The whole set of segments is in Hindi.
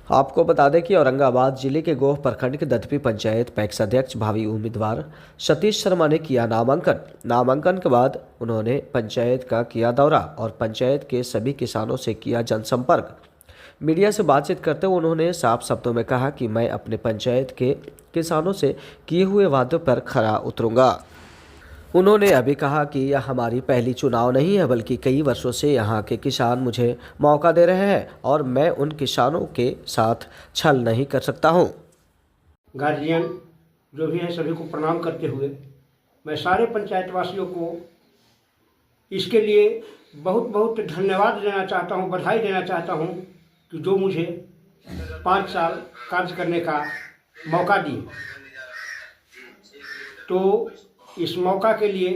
आपको बता दें कि औरंगाबाद जिले के गोह प्रखंड के दधपी पंचायत पैक्स अध्यक्ष भावी उम्मीदवार सतीश शर्मा ने किया नामांकन के बाद उन्होंने पंचायत का किया दौरा और पंचायत के सभी किसानों से किया जनसंपर्क। मीडिया से बातचीत करते हुए उन्होंने साफ शब्दों में कहा कि मैं अपने पंचायत के किसानों से किए हुए वादों पर खरा उतरूंगा। उन्होंने अभी कहा कि यह हमारी पहली चुनाव नहीं है, बल्कि कई वर्षों से यहाँ के किसान मुझे मौका दे रहे हैं और मैं उन किसानों के साथ छल नहीं कर सकता हूँ। गार्जियन जो भी हैं सभी को प्रणाम करते हुए मैं सारे पंचायत वासियों को इसके लिए बहुत बहुत धन्यवाद देना चाहता हूँ, बधाई देना चाहता हूँ कि जो मुझे 5 साल कार्य करने का मौका दिए। तो इस मौका के लिए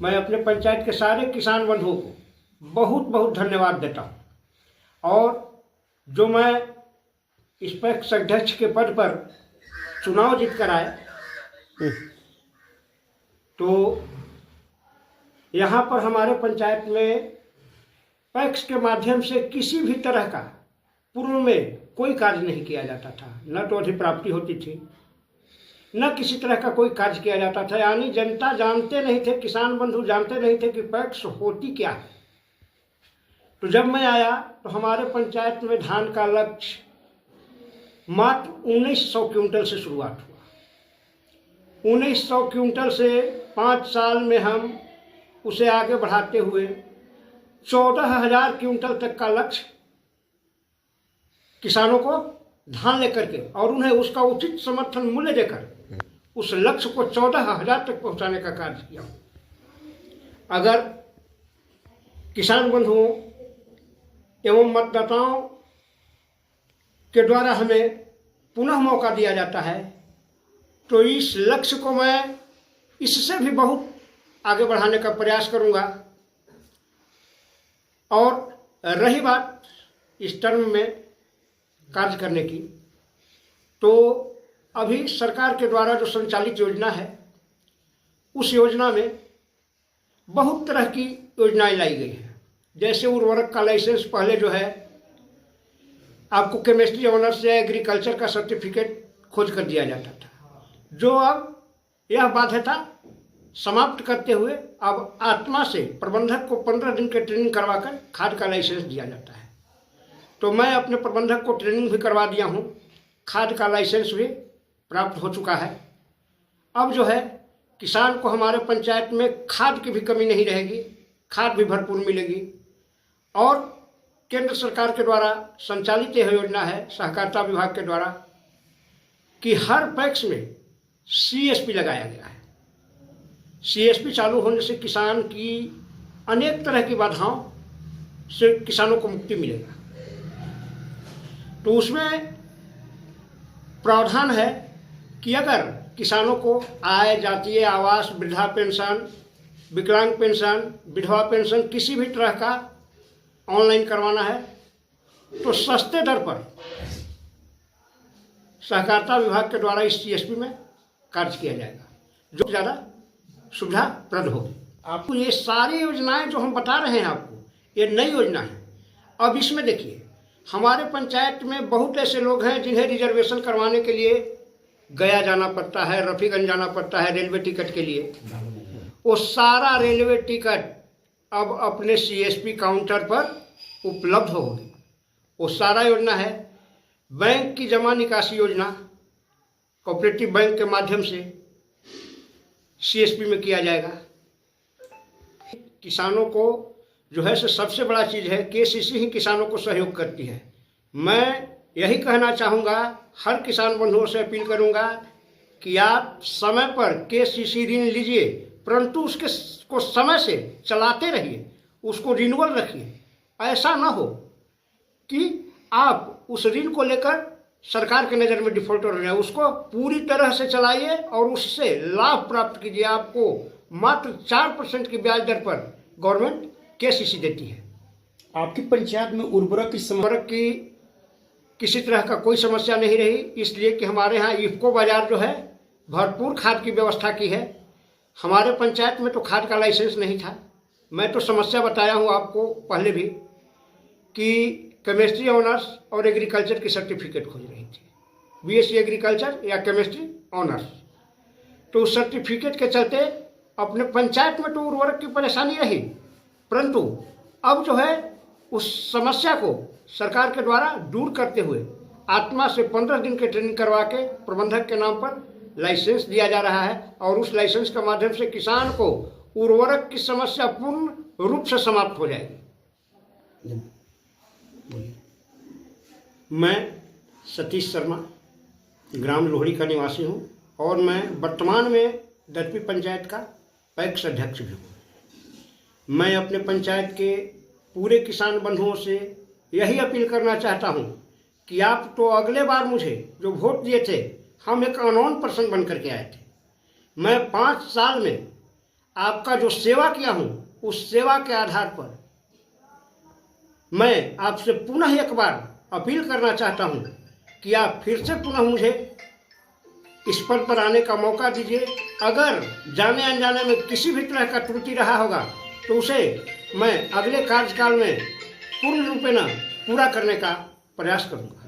मैं अपने पंचायत के सारे किसान बंधुओं को बहुत बहुत धन्यवाद देता हूँ। और जो मैं इस पैक्स अध्यक्ष के पद पर चुनाव जीत कर आए, तो यहाँ पर हमारे पंचायत में पैक्स के माध्यम से किसी भी तरह का पूर्व में कोई कार्य नहीं किया जाता था, न तो अधिप्राप्ति होती थी, न किसी तरह का कोई कार्य किया जाता था। यानी जनता जानते नहीं थे, किसान बंधु जानते नहीं थे कि पैक्स होती क्या है। तो जब मैं आया तो हमारे पंचायत में धान का लक्ष्य मात्र 1900 क्विंटल से शुरुआत हुआ। 1900 क्विंटल से 5 साल में हम उसे आगे बढ़ाते हुए 14,000 क्विंटल तक का लक्ष्य किसानों को धान लेकर के और उन्हें उसका उचित समर्थन मूल्य देकर उस लक्ष्य को 14,000 तक पहुंचाने का कार्य किया। अगर किसान बंधुओं एवं मतदाताओं के द्वारा हमें पुनः मौका दिया जाता है तो इस लक्ष्य को मैं इससे भी बहुत आगे बढ़ाने का प्रयास करूंगा। और रही बात इस टर्म में कार्य करने की, तो अभी सरकार के द्वारा जो संचालित योजना है उस योजना में बहुत तरह की योजनाएं लाई गई हैं। जैसे उर्वरक का लाइसेंस पहले जो है आपको केमिस्ट्री ऑनर्स या एग्रीकल्चर का सर्टिफिकेट खोज कर दिया जाता था, जो अब यह बाध्यता समाप्त करते हुए अब आत्मा से प्रबंधक को 15 दिन के ट्रेनिंग करवाकर खाद का लाइसेंस दिया जाता है। तो मैं अपने प्रबंधक को ट्रेनिंग भी करवा दिया हूँ, खाद का लाइसेंस भी प्राप्त हो चुका है। अब जो है किसान को हमारे पंचायत में खाद की भी कमी नहीं रहेगी, खाद भी भरपूर मिलेगी। और केंद्र सरकार के द्वारा संचालित यह योजना है सहकारिता विभाग के द्वारा कि हर पैक्स में सीएसपी लगाया गया है। सीएसपी चालू होने से किसान की अनेक तरह की बाधाओं से किसानों को मुक्ति मिलेगा। तो उसमें प्रावधान है कि अगर किसानों को आय, जातीय आवास, वृद्धा पेंशन, विकलांग पेंशन, विधवा पेंशन किसी भी तरह का ऑनलाइन करवाना है तो सस्ते दर पर सहकारिता विभाग के द्वारा इस सीएसपी में कार्य किया जाएगा, जो ज़्यादा सुविधाप्रद होगी। आपको ये सारी योजनाएं जो हम बता रहे हैं आपको, ये नई योजना है। अब इसमें देखिए हमारे पंचायत में बहुत ऐसे लोग हैं जिन्हें रिजर्वेशन करवाने के लिए गया जाना पड़ता है, रफीगंज जाना पड़ता है रेलवे टिकट के लिए। वो सारा रेलवे टिकट अब अपने सीएसपी काउंटर पर उपलब्ध होगी। वो सारा योजना है बैंक की जमा निकासी योजना, कोऑपरेटिव बैंक के माध्यम से सीएसपी में किया जाएगा। किसानों को जो है सबसे बड़ा चीज़ है केसीसी ही किसानों को सहयोग करती है। मैं यही कहना चाहूँगा, हर किसान बंधुओं से अपील करूँगा कि आप समय पर केसीसी ऋण लीजिए, परंतु उसके को समय से चलाते रहिए, उसको रिन्यूअल रखिए। ऐसा ना हो कि आप उस ऋण को लेकर सरकार के नज़र में डिफॉल्टर हो जाए। उसको पूरी तरह से चलाइए और उससे लाभ प्राप्त कीजिए। आपको मात्र 4% की ब्याज दर पर गवर्नमेंट केसीसी देती है। आपकी पंचायत में उर्वरक की किसी तरह का कोई समस्या नहीं रही, इसलिए कि हमारे यहाँ इफ्को बाजार जो है भरपूर खाद की व्यवस्था की है। हमारे पंचायत में तो खाद का लाइसेंस नहीं था। मैं तो समस्या बताया हूँ आपको पहले भी कि केमिस्ट्री ऑनर्स और एग्रीकल्चर की सर्टिफिकेट खोज रही थी, बीएससी एग्रीकल्चर या केमिस्ट्री ऑनर्स। तो उस सर्टिफिकेट के चलते अपने पंचायत में तो उर्वरक की परेशानी रही, परंतु अब जो है उस समस्या को सरकार के द्वारा दूर करते हुए आत्मा से 15 दिन की ट्रेनिंग करवा के प्रबंधक के नाम पर लाइसेंस दिया जा रहा है और उस लाइसेंस के माध्यम से किसान को उर्वरक की समस्या पूर्ण रूप से समाप्त हो जाएगी। मैं सतीश शर्मा ग्राम लोहड़ी का निवासी हूँ और मैं वर्तमान में दत्तवी पंचायत का पैक्स अध्यक्ष भी हूँ। मैं अपने पंचायत के पूरे किसान बंधुओं से यही अपील करना चाहता हूँ कि आप तो अगले बार मुझे जो वोट दिए थे, हम एक अननोन पर्सन बन करके आए थे। मैं 5 साल में आपका जो सेवा किया हूँ, उस सेवा के आधार पर मैं आपसे पुनः एक बार अपील करना चाहता हूँ कि आप फिर से पुनः मुझे इस पद पर आने का मौका दीजिए। अगर जाने अनजाने में किसी भी तरह का त्रुटि रहा होगा तो उसे मैं अगले कार्यकाल में पूर्ण रूपेण पूरा करने का प्रयास करूँगा।